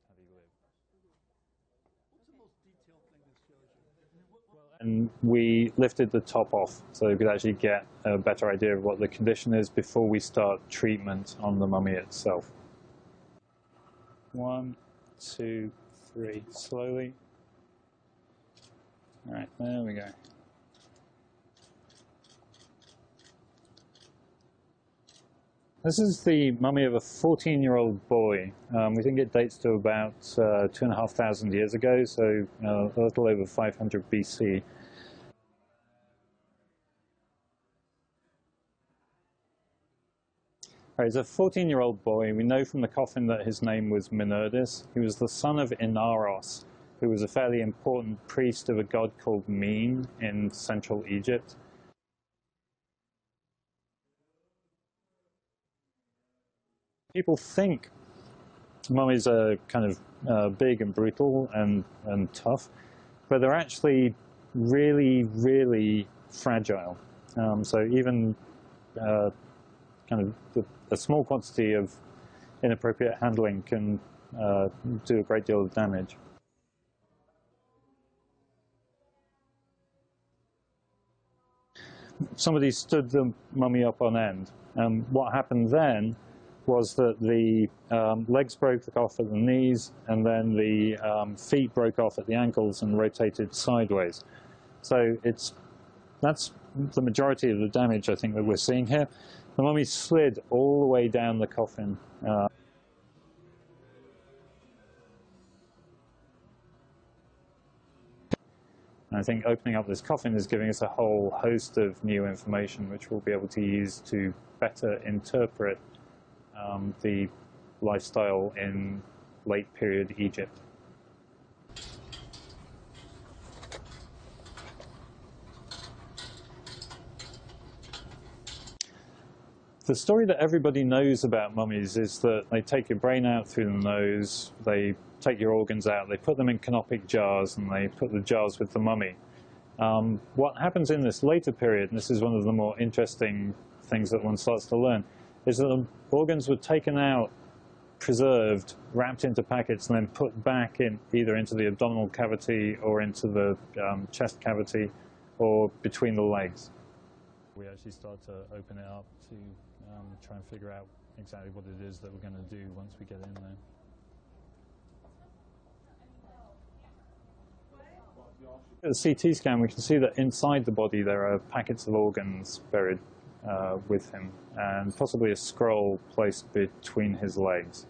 had he lived. And we lifted the top off so we could actually get a better idea of what the condition is before we start treatment on the mummy itself. 1, 2, 3, slowly. All right, there we go. This is the mummy of a 14-year-old boy. We think it dates to about 2,500 years ago, so a little over 500 BC. Right, he's a 14-year-old boy. We know from the coffin that his name was Minerdis. He was the son of Inaros, who was a fairly important priest of a god called Min in central Egypt. People think mummies are kind of big and brutal and tough, but they're actually really, really fragile. So even kind of a small quantity of inappropriate handling can do a great deal of damage. Somebody stood the mummy up on end, and what happened then was that the legs broke off at the knees, and then the feet broke off at the ankles and rotated sideways. So that's the majority of the damage, I think, that we're seeing here. The mummy slid all the way down the coffin. I think opening up this coffin is giving us a whole host of new information which we'll be able to use to better interpret the lifestyle in late period Egypt. The story that everybody knows about mummies is that they take your brain out through the nose, they take your organs out, they put them in canopic jars, and they put the jars with the mummy. What happens in this later period, and this is one of the more interesting things that one starts to learn, is that the organs were taken out, preserved, wrapped into packets, and then put back in either into the abdominal cavity or into the chest cavity or between the legs. We actually start to open it up to try and figure out exactly what it is that we're going to do once we get in there. At the CT scan, we can see that inside the body there are packets of organs buried with him, and possibly a scroll placed between his legs.